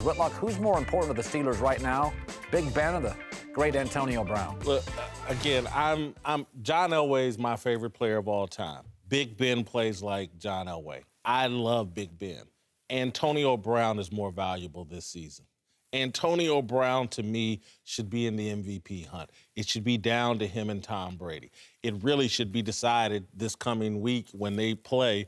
Whitlock, who's more important to the Steelers right now, Big Ben or the great Antonio Brown? Look, again, I'm John Elway is my favorite player of all time. Big Ben plays like John Elway. I love Big Ben. Antonio Brown is more valuable this season. Antonio Brown, to me, should be in the MVP hunt. It should be down to him and Tom Brady. It really should be decided this coming week when they play.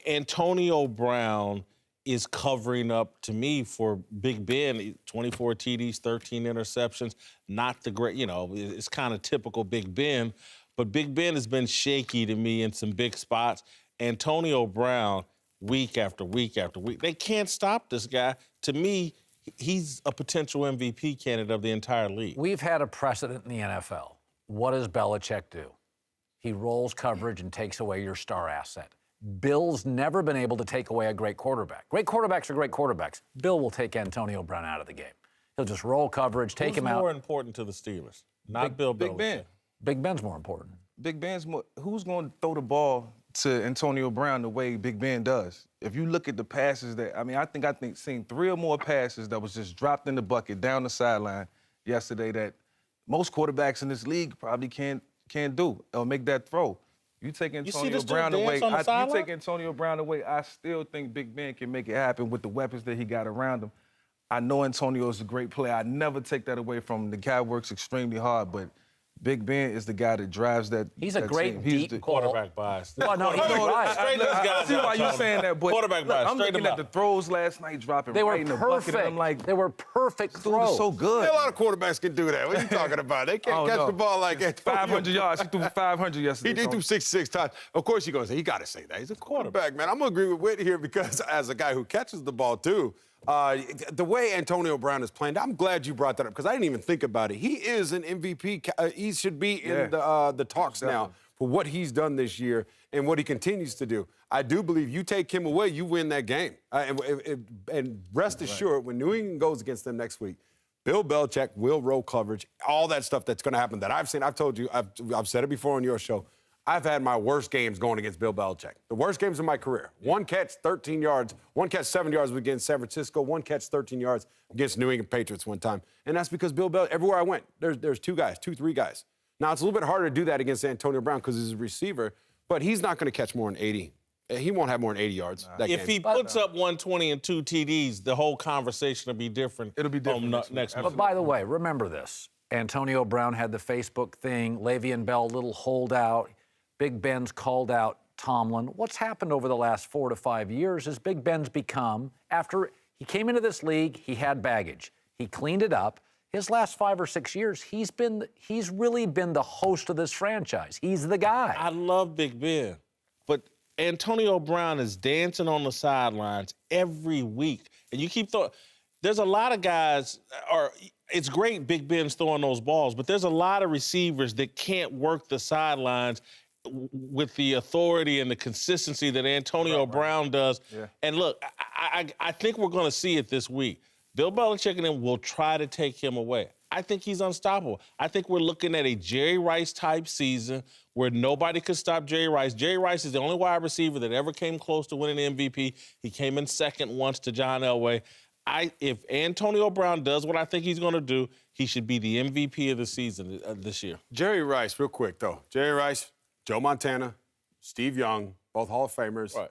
Antonio Brown is covering up, to me, for Big Ben. 24 TDs, 13 interceptions. Not the great, it's kind of typical Big Ben. But Big Ben has been shaky to me in some big spots. Antonio Brown, week after week after week, they can't stop this guy. To me, he's a potential MVP candidate of the entire league. We've had a precedent in the NFL. What does Belichick do? He rolls coverage and takes away your star asset. Bill's never been able to take away a great quarterback. Great quarterbacks are great quarterbacks. Bill will take Antonio Brown out of the game. He'll just roll coverage, take him out. Who's more important to the Steelers? Not Bill Belichick. Big Ben. Big Ben's more important. Big Ben's more. Who's going to throw the ball to Antonio Brown the way Big Ben does? If you look at the passes I think seen 3 or more passes that was just dropped in the bucket down the sideline yesterday that most quarterbacks in this league probably can't do or make that throw. You take Antonio Brown away. You take Antonio Brown away. I still think Big Ben can make it happen with the weapons that he got around him. I know Antonio is a great player. I never take that away from him. The guy works extremely hard, but Big Ben is the guy that drives that. He's a great team. deep quarterback bias. Well, no, he's right. I see why you're saying that, but quarterback bias. I'm looking at the throws last night dropping They were right in the perfect. bucket. And I'm like, they were perfect dude throws. is so good. A lot of quarterbacks can do that. What are you talking about? They can't catch the ball like that. 500 yards. He threw 500 yesterday. He threw 66 times. Of course, you're going to say, he got to say that. He's a quarterback, man. I'm going to agree with Whit here because as a guy who catches the ball, too, the way Antonio Brown is playing, I'm glad you brought that up because I didn't even think about it. He is an MVP. He should be in the talks now for what he's done this year and what he continues to do. I do believe you take him away, you win that game. And rest assured, when New England goes against them next week, Bill Belichick will roll coverage, all that stuff that's going to happen that I've seen. I've told you, I've said it before on your show. I've had my worst games going against Bill Belichick. The worst games of my career. One catch, 13 yards. One catch, 7 yards against San Francisco. One catch, 13 yards against New England Patriots one time. And that's because Bill Belichick, everywhere I went, there's 2 guys, 2-3 guys. Now, it's a little bit harder to do that against Antonio Brown because he's a receiver, but he's not going to catch more than 80. He won't have more than 80 yards that game. If he puts up 120 and 2 TDs, the whole conversation will be different. It'll be different next week. But by the way, remember this. Antonio Brown had the Facebook thing. Le'Veon Bell, little holdout. Big Ben's called out Tomlin. What's happened over the last 4 to 5 years is Big Ben's become, after he came into this league, he had baggage. He cleaned it up. His last 5 or 6 years, he's really been the host of this franchise. He's the guy. I love Big Ben, but Antonio Brown is dancing on the sidelines every week. And you keep throwing. There's a lot of guys, it's great Big Ben's throwing those balls, but there's a lot of receivers that can't work the sidelines with the authority and the consistency that Antonio Brown does. Yeah. And look, I think we're going to see it this week. Bill Belichick and him will try to take him away. I think he's unstoppable. I think we're looking at a Jerry Rice-type season where nobody could stop Jerry Rice. Jerry Rice is the only wide receiver that ever came close to winning the MVP. He came in second once to John Elway. If Antonio Brown does what I think he's going to do, he should be the MVP of the season this year. Jerry Rice, real quick, though. Jerry Rice, Joe Montana, Steve Young, both Hall of Famers. Right.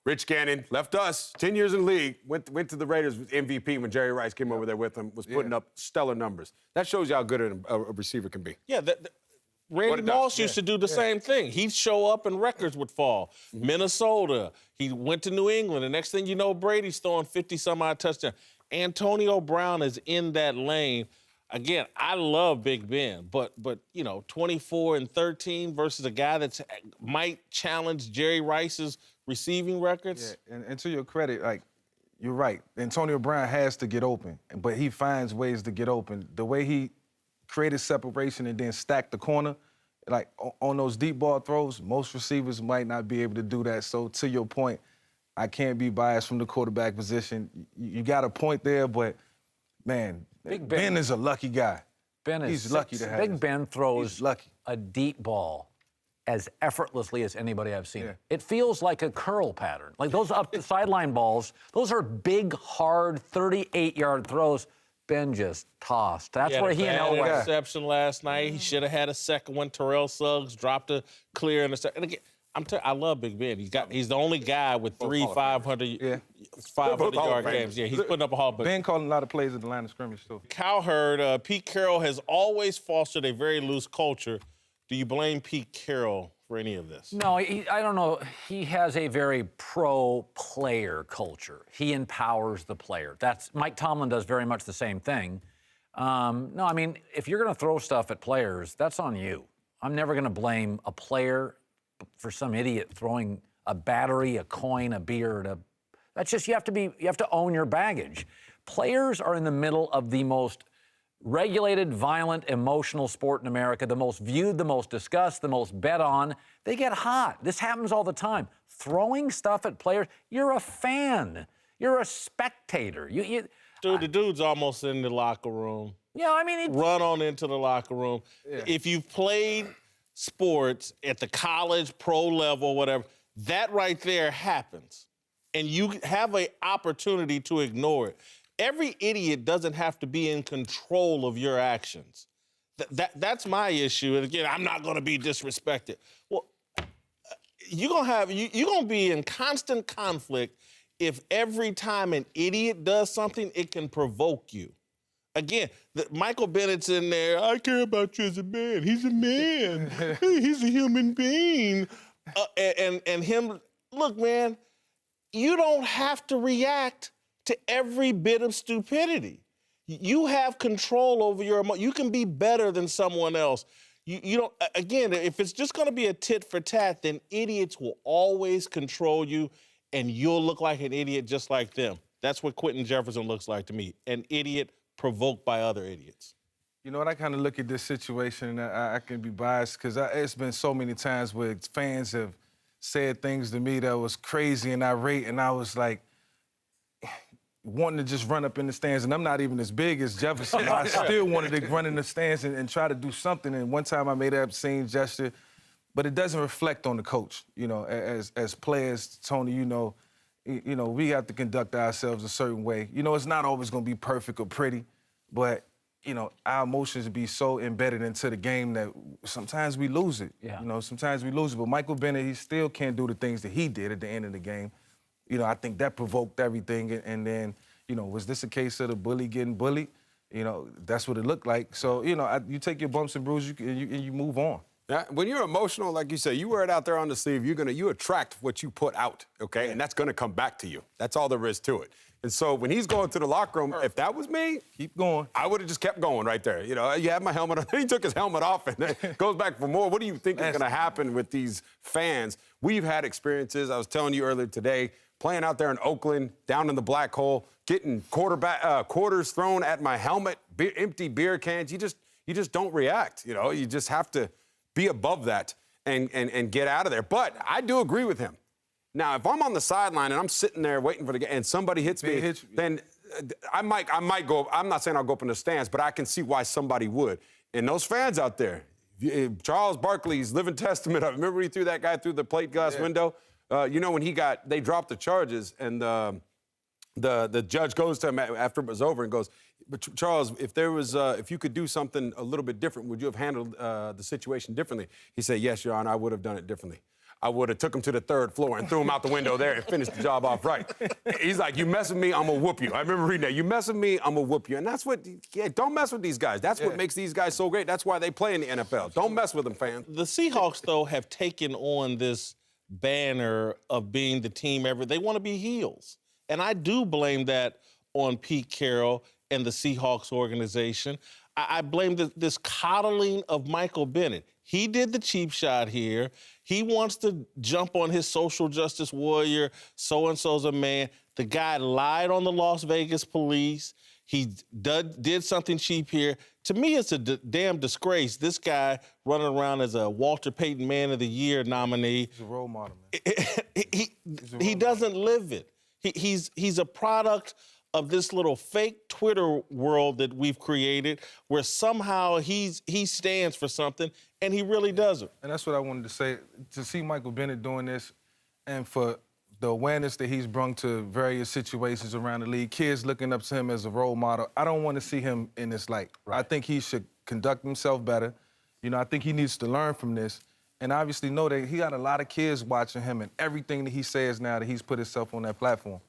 Rich Gannon left us 10 years in the league, went to the Raiders with MVP when Jerry Rice came over there with him, was putting up stellar numbers. That shows you how good a receiver can be. Yeah, Randy Moss used to do the same thing. He'd show up and records would fall. Minnesota, he went to New England. The next thing you know, Brady's throwing 50-some-odd touchdowns. Antonio Brown is in that lane. Again, I love Big Ben, but 24 and 13 versus a guy that might challenge Jerry Rice's receiving records. Yeah, and to your credit, you're right. Antonio Brown has to get open, but he finds ways to get open. The way he created separation and then stacked the corner, on those deep ball throws, most receivers might not be able to do that. So to your point, I can't be biased from the quarterback position. You got a point there, but, man, Big Ben is a lucky guy. He's lucky to have Big Ben throws lucky. a deep ball as effortlessly as anybody I've seen. Yeah. It feels like a curl pattern. Like those up the sideline balls, those are big, hard 38-yard throws. Ben just tossed. That's where he and had Elway. interception last night. He should have had a second one. Terrell Suggs dropped a clear interception. And again, I love Big Ben. He's the only guy with three 500 yard games. Yeah, he's putting up a Hall. But Ben calling a lot of plays at the line of scrimmage too. Cowherd, Pete Carroll has always fostered a very loose culture. Do you blame Pete Carroll for any of this? No, I don't know. He has a very pro-player culture. He empowers the player. Mike Tomlin does very much the same thing. No, I mean, if you're going to throw stuff at players, that's on you. I'm never going to blame a player for some idiot throwing a battery, a coin, a beer. That's just you have to own your baggage. Players are in the middle of the most regulated, violent, emotional sport in America, the most viewed, the most discussed, the most bet on. They get hot. This happens all the time. Throwing stuff at players, you're a fan. You're a spectator. Dude, the dude's almost in the locker room. Yeah, I mean, Run on into the locker room. Yeah. If you've played sports at the college, pro level, whatever, that right there happens. And you have an opportunity to ignore it. Every idiot doesn't have to be in control of your actions. That's my issue. And again, I'm not going to be disrespected. Well, you're going to be in constant conflict if every time an idiot does something, it can provoke you. Again, Michael Bennett's in there. I care about you as a man. He's a man. He's a human being. And him, look, man, you don't have to react to every bit of stupidity. You have control over your emotions. You can be better than someone else. You don't, again, if it's just going to be a tit for tat, then idiots will always control you and you'll look like an idiot just like them. That's what Quentin Jefferson looks like to me, an idiot provoked by other idiots. You know what, I kind of look at this situation, and I can be biased because it's been so many times where fans have said things to me that was crazy and irate, and I was like, wanting to just run up in the stands, and I'm not even as big as Jefferson. I still wanted to run in the stands and try to do something, and one time I made that obscene gesture, but it doesn't reflect on the coach. You know, as players, Tony, you know, we have to conduct ourselves a certain way. You know, it's not always going to be perfect or pretty, but, you know, our emotions be so embedded into the game that sometimes we lose it. Yeah. You know, sometimes we lose it. But Michael Bennett, he still can't do the things that he did at the end of the game. You know, I think that provoked everything. And then, you know, was this a case of the bully getting bullied? You know, that's what it looked like. So, you know, you take your bumps and bruises and you move on. Yeah, when you're emotional, like you say, you wear it out there on the sleeve, you attract what you put out, okay? And that's gonna come back to you. That's all there is to it. And so when he's going to the locker room, if that was me, keep going. I would have just kept going right there. You know, you have my helmet on. He took his helmet off and then goes back for more. What do you think is gonna happen with these fans? We've had experiences, I was telling you earlier today, playing out there in Oakland, down in the black hole, getting quarters thrown at my helmet, empty beer cans. You just don't react. You know, you just have to be above that and get out of there. But I do agree with him. Now, if I'm on the sideline and I'm sitting there waiting for the game and somebody hits me, then I might go. I'm not saying I'll go up in the stands, but I can see why somebody would. And those fans out there, Charles Barkley's living testament. I remember he threw that guy through the plate glass window. You know, when they dropped the charges and the judge goes to him after it was over and goes, "But Charles, if you could do something a little bit different, would you have handled the situation differently?" He said, "Yes, Your Honor, I would have done it differently. I would have took him to the third floor and threw him out the window there and finished the job off right." He's like, "You mess with me, I'm gonna whoop you." I remember reading that. "You mess with me, I'm gonna whoop you." And that's what, don't mess with these guys. That's what makes these guys so great. That's why they play in the NFL. Don't mess with them, fans. The Seahawks, though, have taken on this banner of being the team they want to be heels. And I do blame that on Pete Carroll and the Seahawks organization. I blame this coddling of Michael Bennett. He did the cheap shot here. He wants to jump on his social justice warrior, so-and-so's a man. The guy lied on the Las Vegas police. He did something cheap here. To me, it's a damn disgrace. This guy running around as a Walter Payton Man of the Year nominee. He's a role model, man. He doesn't live it. He's a product of this little fake Twitter world that we've created where somehow he stands for something and he really doesn't. And that's what I wanted to say. To see Michael Bennett doing this and for the awareness that he's brought to various situations around the league, kids looking up to him as a role model, I don't want to see him in this light. Right. I think he should conduct himself better. You know, I think he needs to learn from this and obviously know that he got a lot of kids watching him and everything that he says now that he's put himself on that platform.